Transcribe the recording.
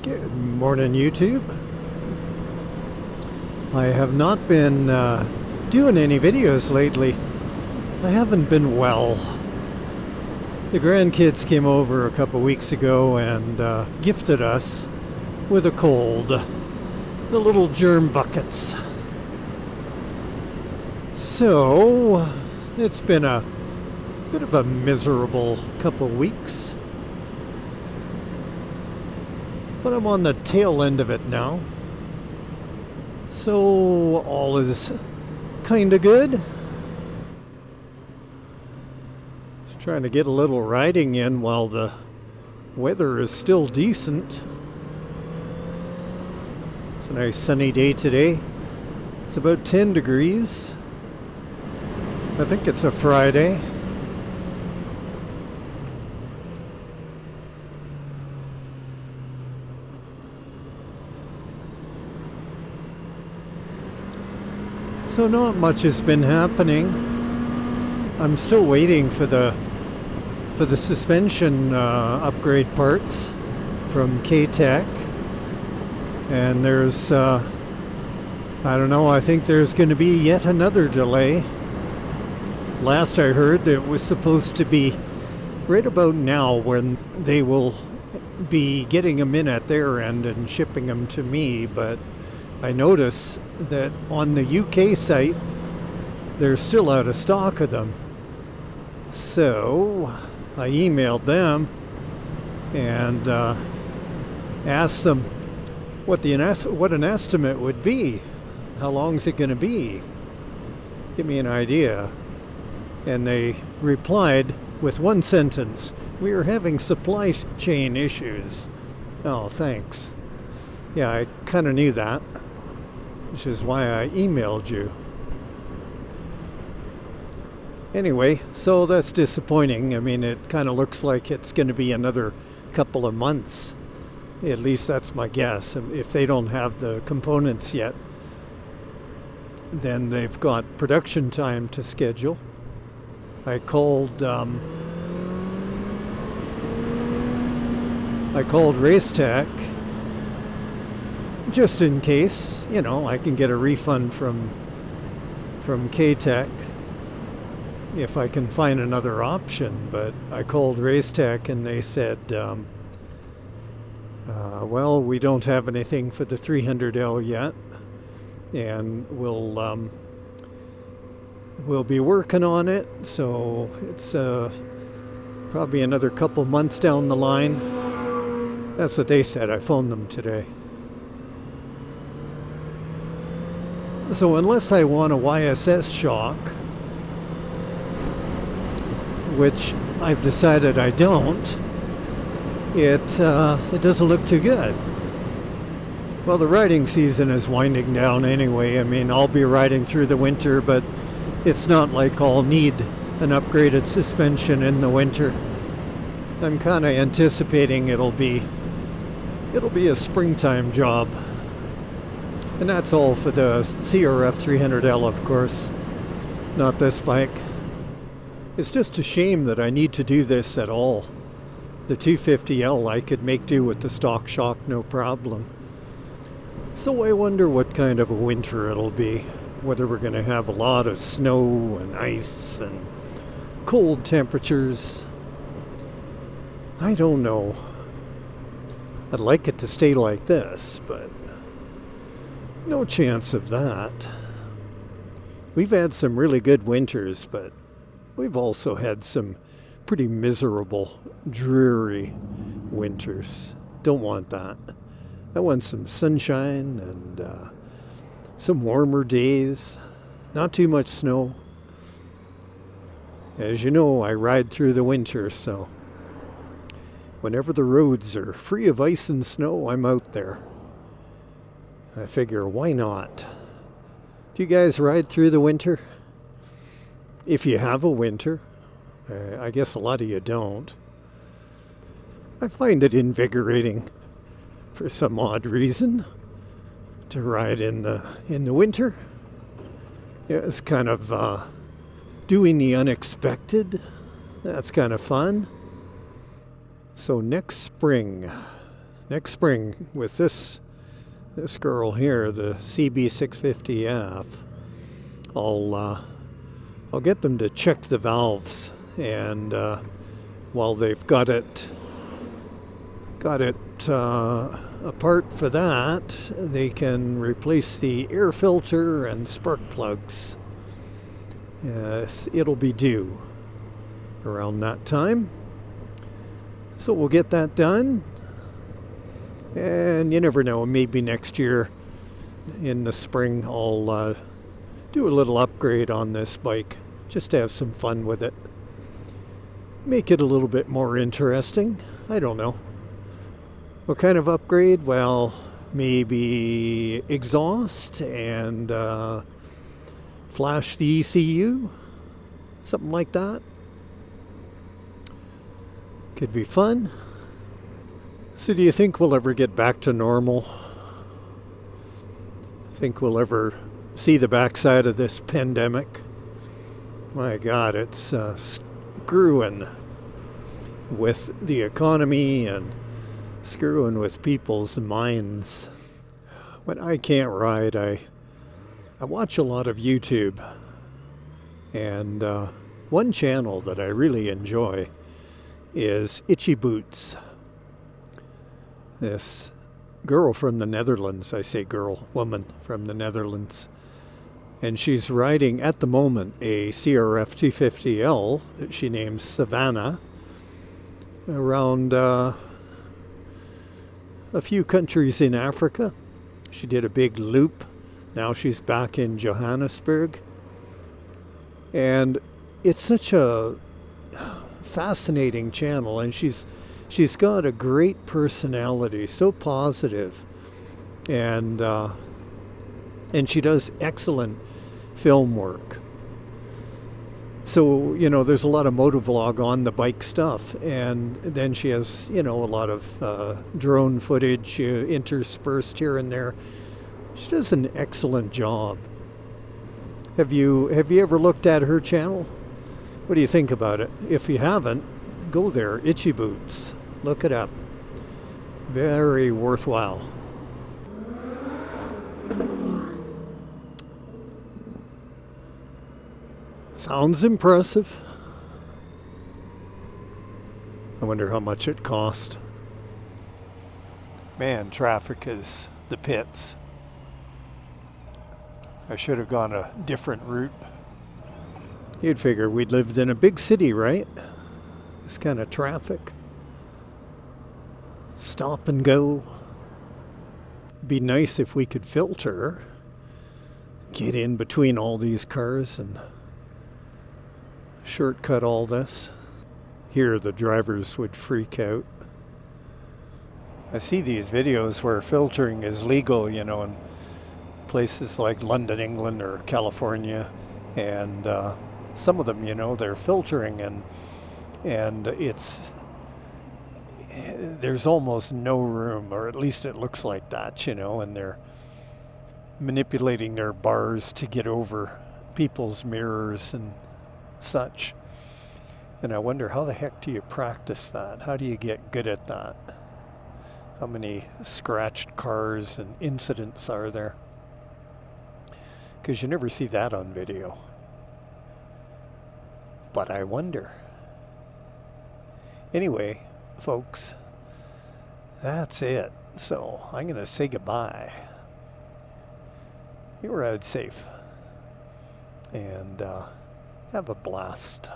Good morning, YouTube. I have not been doing any videos lately. I haven't been well. The grandkids came over a couple weeks ago and gifted us with a cold. The little germ buckets. So, it's been a bit of a miserable couple weeks. But I'm on the tail end of it now. So all is kind of good. Just trying to get a little riding in while the weather is still decent. It's a nice sunny day today. It's about 10 degrees. I think it's a Friday. So not much has been happening. I'm still waiting for the suspension upgrade parts from K-Tech. And there's, I don't know, I think there's going to be yet another delay. Last I heard it was supposed to be right about now when they will be getting them in at their end and shipping them to me, but I notice that on the UK site, they're still out of stock of them. So I emailed them and asked them what an estimate would be. How long is it going to be? Give me an idea. And they replied with one sentence: "We are having supply chain issues." Oh, thanks. Yeah, I kind of knew that, which is why I emailed you. Anyway, so that's disappointing. I mean, it kind of looks like it's going to be another couple of months. At least that's my guess. If they don't have the components yet, then they've got production time to schedule. I called Racetech just in case, you know, I can get a refund from K-Tech if I can find another option. But I called Racetech and they said, well, we don't have anything for the 300L yet, and we'll be working on it, so it's probably another couple months down the line. That's what they said. I phoned them today. So unless I want a YSS shock, which I've decided I don't, it doesn't look too good. Well, the riding season is winding down anyway. I mean, I'll be riding through the winter, but it's not like I'll need an upgraded suspension in the winter. I'm kind of anticipating it'll be a springtime job. And that's all for the CRF 300L, of course, not this bike. It's just a shame that I need to do this at all. The 250L I could make do with the stock shock, no problem. So I wonder what kind of a winter it'll be. Whether we're going to have a lot of snow and ice and cold temperatures. I don't know. I'd like it to stay like this, but no chance of that. We've had some really good winters, but we've also had some pretty miserable, dreary winters. Don't want that. I want some sunshine and some warmer days, not too much snow. As you know, I ride through the winter, so whenever the roads are free of ice and snow, I'm out there. I figure, why not? Do you guys ride through the winter? If you have a winter, I guess a lot of you don't. I find it invigorating for some odd reason to ride in the winter. Yeah, it's kind of doing the unexpected. That's kind of fun. So next spring, next spring with this girl here, the CB650F, I'll get them to check the valves, and while they've got it apart for that, they can replace the air filter and spark plugs. Yes, it'll be due around that time, so we'll get that done. And you never know, maybe next year in the spring I'll do a little upgrade on this bike, just to have some fun with it, make it a little bit more interesting. I don't know what kind of upgrade. Well, maybe exhaust and flash the ECU, something like that. Could be fun. So do you think we'll ever get back to normal? Think we'll ever see the backside of this pandemic? My God, it's screwing with the economy and screwing with people's minds. When I can't ride, I watch a lot of YouTube, and one channel that I really enjoy is Itchy Boots. This girl from the Netherlands, I say girl, woman from the Netherlands, and she's riding at the moment a CRF 250L that she names Savannah around a few countries in Africa. She did a big loop. Now she's back in Johannesburg, and it's such a fascinating channel, and she's got a great personality, so positive, and she does excellent film work. So, you know, there's a lot of motovlog on the bike stuff, and then she has, you know, a lot of drone footage interspersed here and there. She does an excellent job. Have you ever looked at her channel? What do you think about it? If you haven't, go there, Itchy Boots. Look it up. Very worthwhile. Sounds impressive. I wonder how much it cost. Man, traffic is the pits. I should have gone a different route. You'd figure we'd lived in a big city, right? This kind of traffic. Stop and go. Be nice if we could filter. Get in between all these cars and shortcut all this. Here the drivers would freak out. I see these videos where filtering is legal, you know, in places like London, England, or California, and some of them, you know, they're filtering, and there's almost no room, or at least it looks like that, you know, and they're manipulating their bars to get over people's mirrors and such. And I wonder, how the heck do you practice that? How do you get good at that? How many scratched cars and incidents are there? Because you never see that on video. But I wonder. Anyway, folks, that's it. So I'm going to say goodbye. You ride safe. And have a blast.